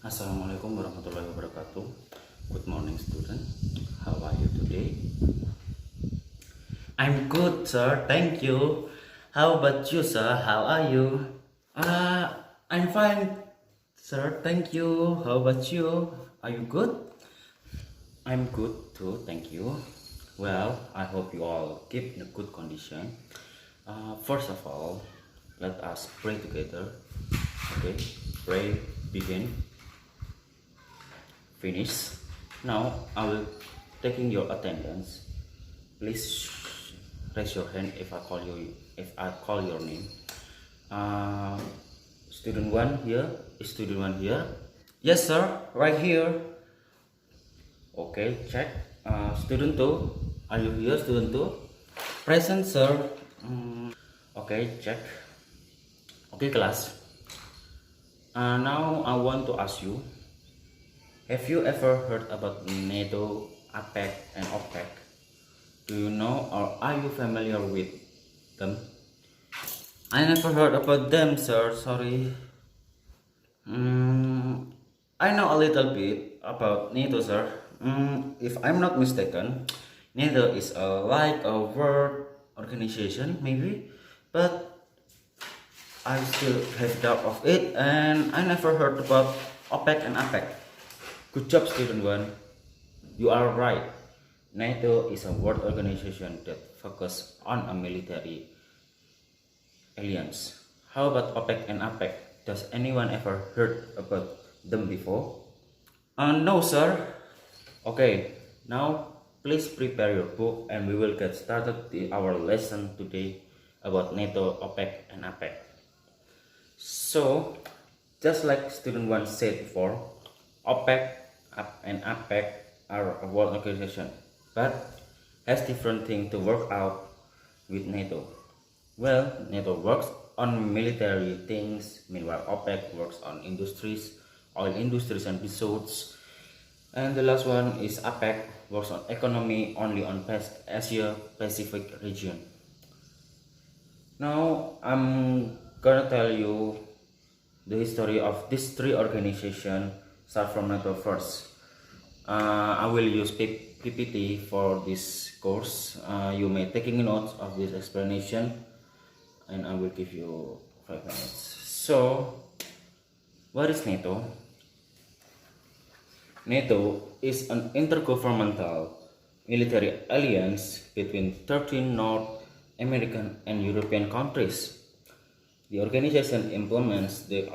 Assalamualaikum warahmatullahi wabarakatuh. Good morning, student. How are you today? I'm good, sir. Thank you. How about you, sir? How are you? Uh, I'm fine, sir. Thank you. How about you? Are you good? I'm good too. Thank you. Well, I hope you all keep in a good condition. First of all, let us pray together. Okay, pray, begin. Finish. Now I will taking your attendance. Please raise your hand if I call your name. Uh, student one here. Is student one here? Yes, sir. Right here. Okay, check. Student two. Are you here, student two? Present, sir. Okay, check. Okay, class. Now I want to ask you. Have you ever heard about NATO, APEC, and OPEC? Do you know or are you familiar with them? I never heard about them, sir. Sorry. I know a little bit about NATO, sir. If I'm not mistaken, NATO is like a world organization, maybe, but I still have doubt of it, and I never heard about OPEC and APEC. Good job, student one. You are right. NATO is a world organization that focuses on a military alliance. How about OPEC and APEC? Does anyone ever heard about them before? No, sir. Okay, now please prepare your book and we will get started our lesson today about NATO, OPEC, and APEC. So, just like student one said before, OPEC and APEC are a world organization, but has different things to work out with NATO. Well, NATO works on military things, meanwhile OPEC works on industries, oil industries and resources. And the last one is APEC, works on economy only on Asia Pacific region. Now I'm gonna tell you the history of these three organizations. Start from NATO first. I will use PPT for this course. You may taking notes of this explanation, and I will give you 5 minutes. So, what is NATO? NATO is an intergovernmental military alliance between 13 North American and European countries. The organization implements the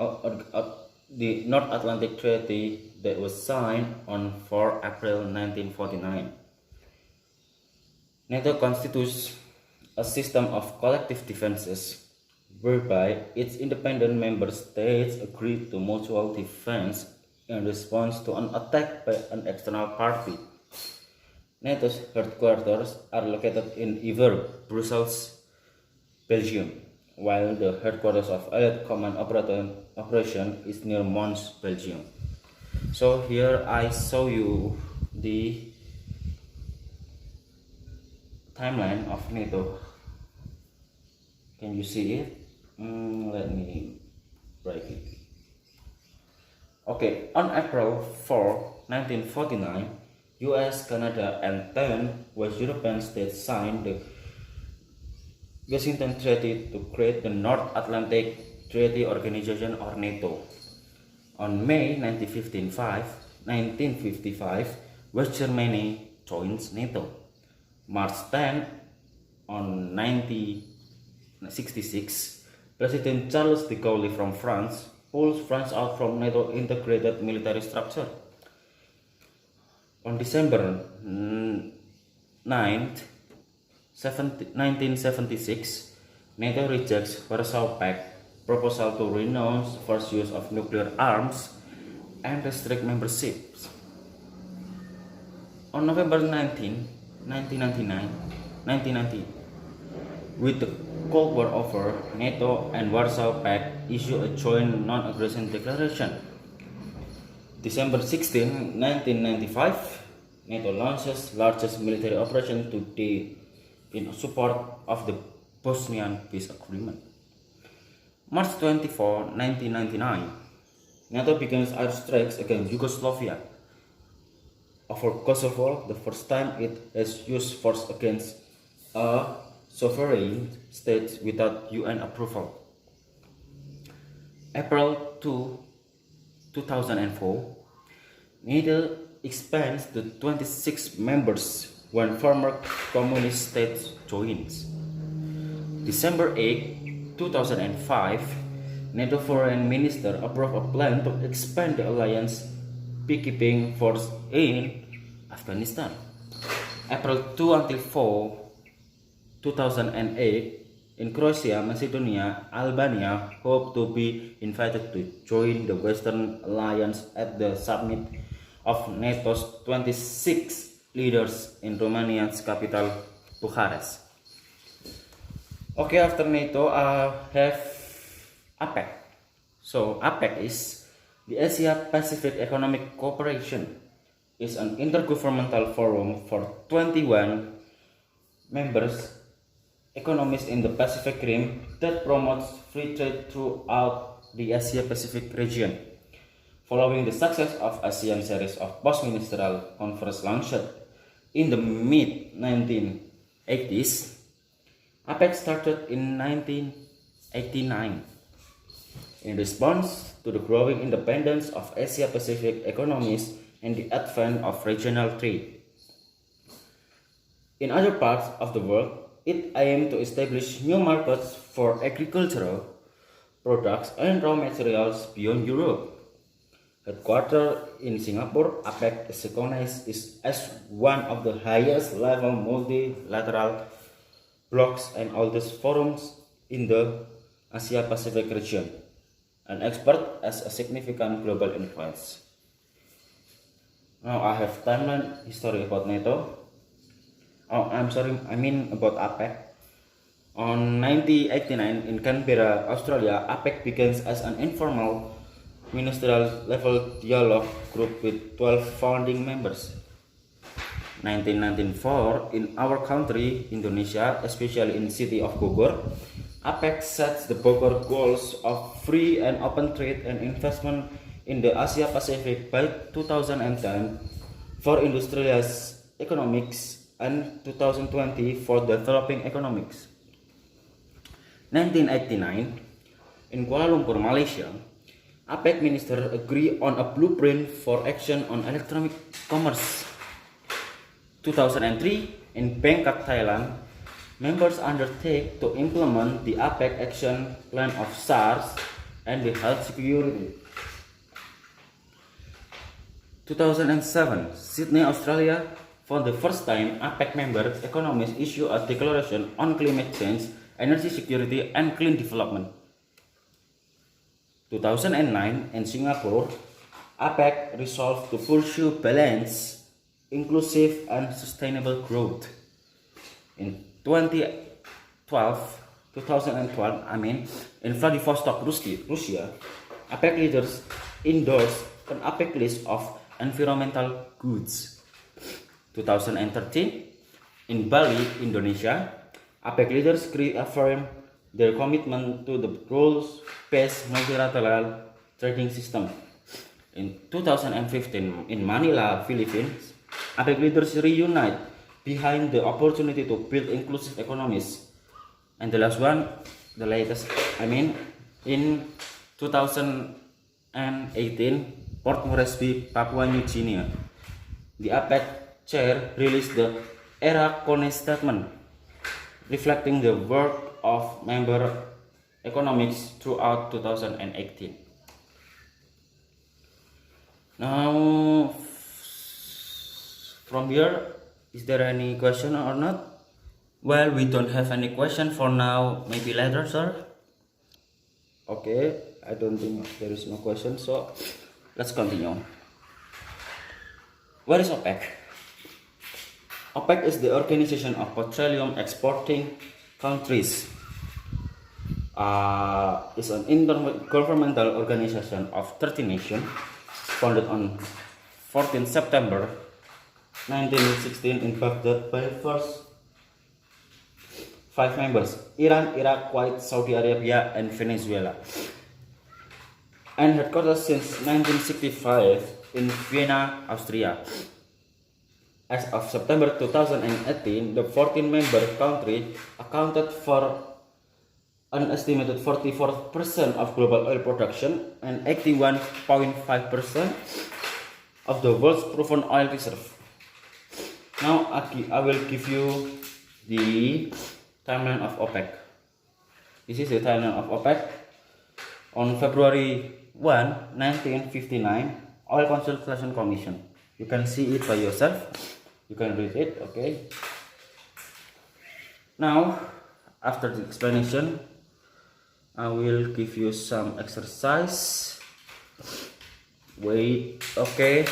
North Atlantic Treaty that was signed on 4 April 1949. NATO constitutes a system of collective defenses whereby its independent member states agree to mutual defense in response to an attack by an external party. NATO's headquarters are located in either Brussels, Belgium, while the headquarters of Allied Command Operation is near Mons, Belgium. So here I show you the timeline of NATO. Can you see it? Let me break it. Okay, on April 4, 1949, US, Canada, and 10 West European states signed the Washington Treaty to create the North Atlantic Treaty Organization or NATO. On May 1955, West Germany joins NATO. March 10, on 1966, President Charles de Gaulle from France pulls France out from NATO integrated military structure. On December 9th, 1976, NATO rejects Warsaw Pact proposal to renounce first use of nuclear arms and restrict memberships. On November 19, 1990, with the Cold War over, NATO and Warsaw Pact issue a joint non-aggression declaration. December 16, 1995, NATO launches largest military operation to date in support of the Bosnian Peace Agreement. March 24, 1999, NATO begins airstrikes against Yugoslavia. Over Kosovo, the first time it has used force against a sovereign state without UN approval. April 2, 2004, NATO expands to 26 members when former communist states joins. December 8, 2005, NATO foreign minister approved a plan to expand the alliance peacekeeping force in Afghanistan. April 2 until 4, 2008, in Croatia, Macedonia, Albania hope to be invited to join the Western Alliance at the summit of NATO's 26 leaders in Romania's capital, Bucharest. Okay, after NATO, I have APEC. So APEC is the Asia Pacific Economic Cooperation. Is an intergovernmental forum for 21 members economies in the Pacific Rim that promotes free trade throughout the Asia Pacific region. Following the success of ASEAN series of post-ministerial conference launched in the mid-1980s, APEC started in 1989 in response to the growing independence of Asia Pacific economies and the advent of regional trade. In other parts of the world, it aimed to establish new markets for agricultural products and raw materials beyond Europe. Headquartered in Singapore, APEC is recognized as one of the highest level multilateral blocs and oldest forums in the Asia Pacific region, an expert as a significant global influence. Now I have timeline history about NATO. About APEC. On 1989 in Canberra, Australia, APEC begins as an informal ministerial level dialogue group with 12 founding members. 1994 in our country, Indonesia, especially in the city of Bogor, APEC sets the Bogor goals of free and open trade and investment in the Asia Pacific by 2010 for industrialized economics and 2020 for developing economics. 1989 in Kuala Lumpur, Malaysia, APEC ministers agree on a blueprint for action on electronic commerce. 2003 in Bangkok, Thailand, members undertake to implement the APEC action plan of SARS and the health security. 2007, Sydney, Australia, for the first time, APEC member economies issue a declaration on climate change, energy security, and clean development. 2009, in Singapore, APEC resolved to pursue balanced, inclusive, and sustainable growth. In 2012, in Vladivostok, Russia, APEC leaders endorsed an APEC list of environmental goods. 2013, in Bali, Indonesia, APEC leaders reaffirmed their commitment to the rules-based multilateral trading system. In 2015, in Manila, Philippines, APEC leaders reunite behind the opportunity to build inclusive economies. And the last one, in 2018, Port Moresby, Papua New Guinea, the APEC chair released the Era Kone Statement, reflecting the work of member economics throughout 2018. Now, from here, is there any question or not? Well, we don't have any question for now. Maybe later, sir. Okay, I don't think there is no question, so let's continue. What is OPEC? OPEC is the Organization of Petroleum Exporting Countries. It's an intergovernmental organization of 30 nations, founded on 14 September 1916 in Baghdad by first 5 members: Iran, Iraq, Kuwait, Saudi Arabia, and Venezuela. and headquartered since 1965 in Vienna, Austria. As of September 2018, the 14-member country accounted for an estimated 44% of global oil production and 81.5% of the world's proven oil reserve. Now I will give you the timeline of OPEC. This is the timeline of OPEC. On February 1, 1959, Oil Consultation Commission. You can see it by yourself. You can read it, okay? Now, after the explanation, I will give you some exercise. Wait, okay.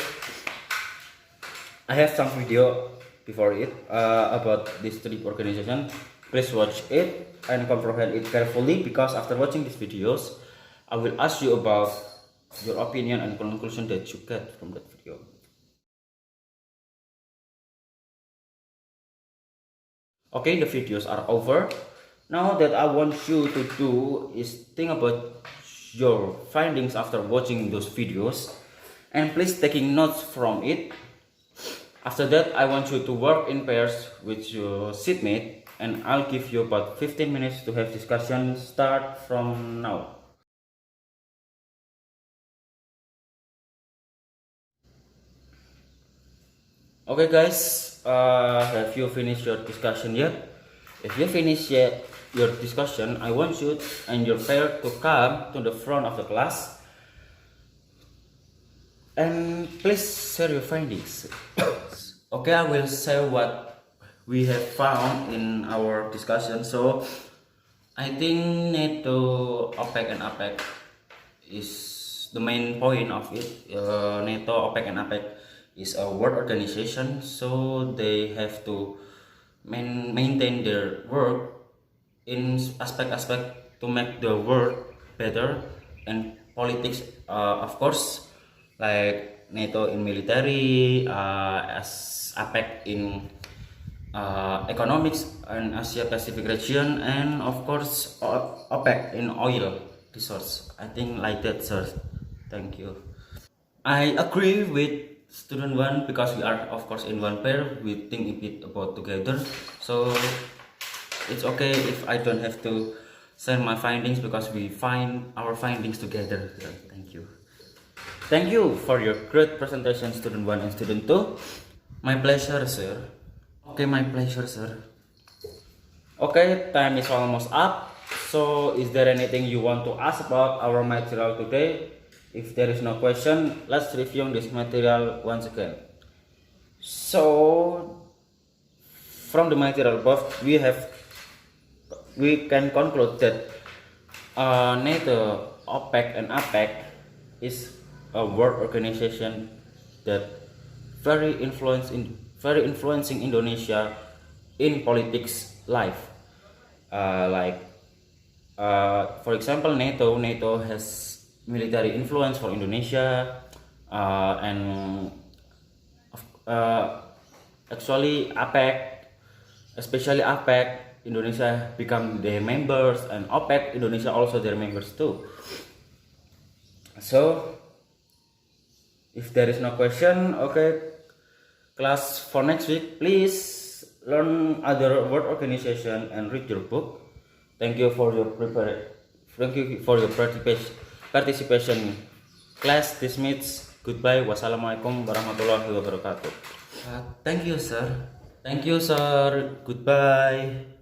I have some video before it about this three organization. Please watch it and comprehend it carefully, because after watching these videos, I will ask you about your opinion and conclusion that you get from that video. Okay, the videos are over. Now that I want you to do is think about your findings after watching those videos, and please taking notes from it. After that, I want you to work in pairs with your seatmate, and I'll give you about 15 minutes to have discussion. Start from now. Okay guys, have you finished your discussion yet? If you finish yet your discussion, I want you and your pair to come to the front of the class and please share your findings. Okay, I will say what we have found in our discussion. So I think NATO, OPEC and APEC is the main point of it. NATO, OPEC and APEC is a world organization, so they have to maintain their work in aspect to make the world better, and politics, of course, like NATO in military, as APEC in economics and Asia Pacific region, and of course OPEC in oil resource. I think like that, sir. Thank you. I agree with student one, because we are of course in one pair, we think a bit about together, so it's okay if I don't have to share my findings, because we find our findings together. So, thank you for your great presentation, student one and student two. My pleasure, sir. Okay, my pleasure, sir. Okay, time is almost up, so is there anything you want to ask about our material today? If there is no question, let's review this material once again. So, from the material above, we can conclude that NATO, OPEC and APEC is a world organization that very influencing Indonesia in politics life. For example, NATO has military influence for Indonesia, and actually APEC, especially APEC, Indonesia become their members, and OPEC, Indonesia also their members too. So if there is no question, okay, class for next week, please learn other world organization and read your book. Thank you for your participation. Class dismissed. Goodbye. Wassalamualaikum warahmatullahi wabarakatuh. Thank you, sir. Thank you, sir. Goodbye.